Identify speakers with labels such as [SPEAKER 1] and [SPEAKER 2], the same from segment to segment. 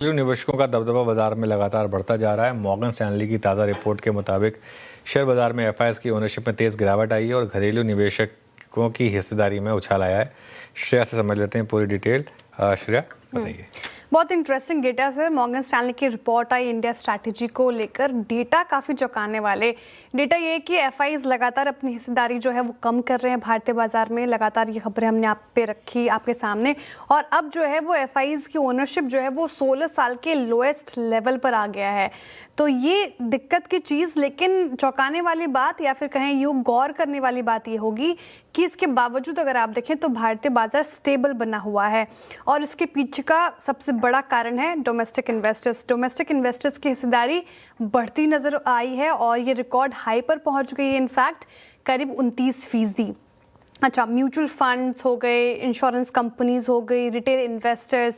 [SPEAKER 1] घरेलू निवेशकों का दबदबा बाजार में लगातार बढ़ता जा रहा है। मॉर्गन स्टैनली की ताज़ा रिपोर्ट के मुताबिक शेयर बाजार में एफआईएस की ओनरशिप में तेज़ गिरावट आई है और घरेलू निवेशकों की हिस्सेदारी में उछाल आया है। श्रेया से समझ लेते हैं पूरी डिटेल। श्रेया बताइए।
[SPEAKER 2] बहुत interesting data sir. Morgan Stanley की रिपोर्ट आई इंडिया स्ट्रैटेजी को लेकर। डेटा काफ़ी चौंकाने वाले। डेटा ये है कि एफआईज लगातार अपनी हिस्सेदारी जो है वो कम कर रहे हैं भारतीय बाजार में। लगातार ये खबरें हमने आप पे रखी आपके सामने, और अब जो है वो एफआईज की ओनरशिप जो है वो 16 साल के लोएस्ट लेवल पर आ गया है। तो ये दिक्कत की चीज़, लेकिन चौंकाने वाली बात या फिर कहें यूँ गौर करने वाली बात ये होगी कि इसके बावजूद अगर आप देखें तो भारतीय बाजार स्टेबल बना हुआ है, और इसके पीछे का सबसे बड़ा कारण है डोमेस्टिक इन्वेस्टर्स। डोमेस्टिक इन्वेस्टर्स की हिस्सेदारी बढ़ती नजर आई है और ये रिकॉर्ड हाई पर पहुंच गई है। इनफैक्ट करीब 29%। अच्छा, म्यूचुअल फंड्स हो गए, इंश्योरेंस कंपनीज हो गई, रिटेल इन्वेस्टर्स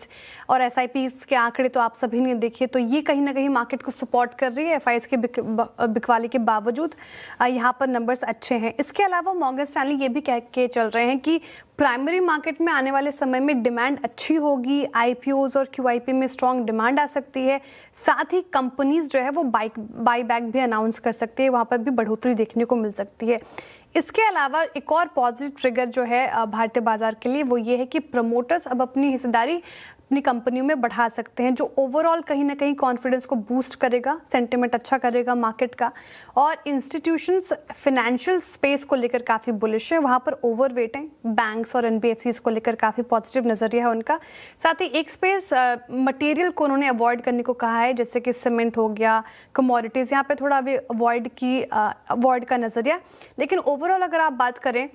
[SPEAKER 2] और एसआईपीज के आंकड़े तो आप सभी ने देखे। तो ये कहीं ना कहीं मार्केट को सपोर्ट कर रही है। एफआईएस के बिकवाली के बावजूद यहाँ पर नंबर्स अच्छे हैं। इसके अलावा मॉर्गन स्टैनली ये भी कह के चल रहे हैं कि प्राइमरी मार्केट में आने वाले समय में डिमांड अच्छी होगी। आईपीओज और क्यूआईपी में स्ट्रॉन्ग डिमांड आ सकती है। साथ ही कंपनीज जो है वो बाई बैक भी अनाउंस कर सकती है, वहाँ पर भी बढ़ोतरी देखने को मिल सकती है। इसके अलावा एक और पॉजिटिव ट्रिगर जो है भारतीय बाजार के लिए वो ये है कि प्रमोटर्स अब अपनी हिस्सेदारी अपनी कंपनियों में बढ़ा सकते हैं, जो ओवरऑल कहीं ना कहीं कॉन्फिडेंस को बूस्ट करेगा, सेंटिमेंट अच्छा करेगा मार्केट का। और इंस्टीट्यूशंस फाइनेंशियल स्पेस को लेकर काफ़ी बुलिश है, वहाँ पर ओवरवेट हैं। बैंक्स और एनबीएफसीज को लेकर काफ़ी पॉजिटिव नज़रिया है उनका। साथ ही एक स्पेस मटेरियल को उन्होंने अवॉइड करने को कहा है, जैसे कि सीमेंट हो गया, कमोडिटीज़, यहाँ पे थोड़ा अवॉइड का नज़रिया। लेकिन ओवरऑल अगर आप बात करें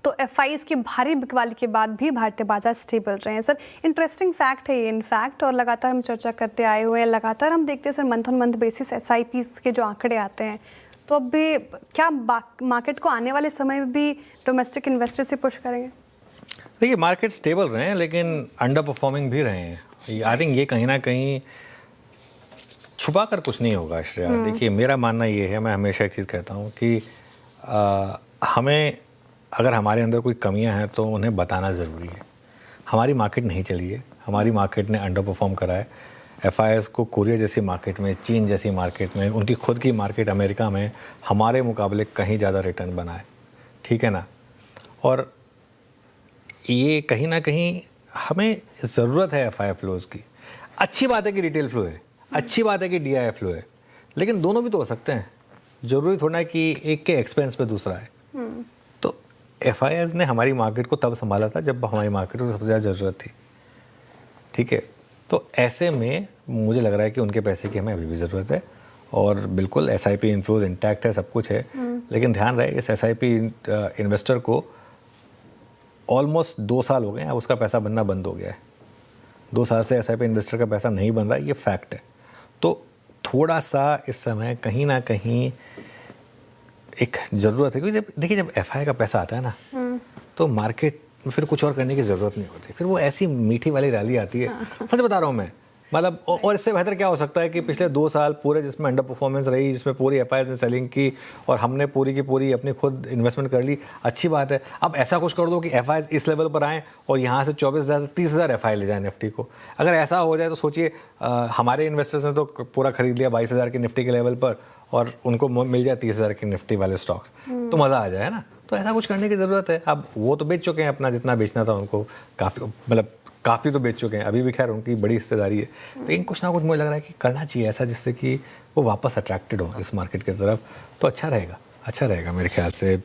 [SPEAKER 2] तो एफआईएस की भारी बिकवाली के बाद भी भारतीय बाजार स्टेबल रहे हैं सर। इंटरेस्टिंग फैक्ट है ये इनफैक्ट, और लगातार हम चर्चा करते आए हुए हैं। लगातार हम देखते हैं sir month on month basis SIPs के जो आंकड़े आते हैं, तो अब भी क्या मार्केट को आने वाले समय में भी डोमेस्टिक इन्वेस्टर से पुश करेंगे?
[SPEAKER 1] देखिए, मार्केट स्टेबल रहे हैं लेकिन अंडर परफॉर्मिंग भी रहे हैं। आई थिंक ये कहीं ना कहीं छुपा कर कुछ नहीं होगा श्रेया। देखिए, मेरा मानना ये है, मैं हमेशा एक चीज़ कहता हूँ कि हमें अगर हमारे अंदर कोई कमियां हैं तो उन्हें बताना ज़रूरी है। हमारी मार्केट नहीं चली है, हमारी मार्केट ने अंडर परफॉर्म करा है। एफआईएस को कोरिया जैसी मार्केट में, चीन जैसी मार्केट में, उनकी खुद की मार्केट अमेरिका में हमारे मुकाबले कहीं ज़्यादा रिटर्न बना है, ठीक है ना। और ये कहीं ना कहीं हमें ज़रूरत है एफआई फ्लोज़ की। अच्छी बात है कि रिटेल फ्लो है, अच्छी बात है कि डीआई फ्लो है, लेकिन दोनों भी तो हो सकते हैं। ज़रूरी थोड़ा है कि एक के एक्सपेंस पे दूसरा है। एफआईएस ने हमारी मार्केट को तब संभाला था जब हमारी मार्केट को सबसे ज़्यादा ज़रूरत थी, ठीक है। तो ऐसे में मुझे लग रहा है कि उनके पैसे की हमें अभी भी ज़रूरत है। और बिल्कुल एसआईपी इन्फ्लोज इंटैक्ट है, सब कुछ है, लेकिन ध्यान रहे इस एसआईपी इन्वेस्टर को ऑलमोस्ट 2 साल हो गए हैं, अब उसका पैसा बनना बंद हो गया है। 2 साल से एसआईपी इन्वेस्टर का पैसा नहीं बन रहा है, ये फैक्ट है। तो थोड़ा सा इस समय कहीं ना कहीं एक ज़रूरत है, क्योंकि देखिए जब एफआई का पैसा आता है ना तो मार्केट में फिर कुछ और करने की ज़रूरत नहीं होती। फिर वो ऐसी मीठी वाली रैली आती है, सच बता रहा हूँ मैं। मतलब और इससे बेहतर क्या हो सकता है कि पिछले 2 साल पूरे जिसमें अंडर परफॉर्मेंस रही, जिसमें पूरी एफआईएस ने सेलिंग की और हमने पूरी की पूरी अपनी खुद इन्वेस्टमेंट कर ली, अच्छी बात है। अब ऐसा कुछ कर दो कि एफआईएस इस लेवल पर आएँ और यहाँ से 24,000 से 30,000 एफआई ले जाए निफ्टी को। अगर ऐसा हो जाए तो सोचिए, हमारे इन्वेस्टर्स ने तो पूरा खरीद लिया 22,000 की निफ्टी के लेवल पर और उनको मिल जाए 30,000 की निफ्टी वाले स्टॉक्स, तो मज़ा आ जाए ना। तो ऐसा कुछ करने की ज़रूरत है। अब वो तो बेच चुके हैं अपना जितना बेचना था उनको, काफ़ी तो बेच चुके हैं, अभी भी खैर उनकी बड़ी हिस्सेदारी है, लेकिन कुछ ना कुछ मुझे लग रहा है कि करना चाहिए ऐसा जिससे कि वो वापस अट्रैक्टेड हो इस मार्केट की तरफ, तो अच्छा रहेगा मेरे ख्याल से।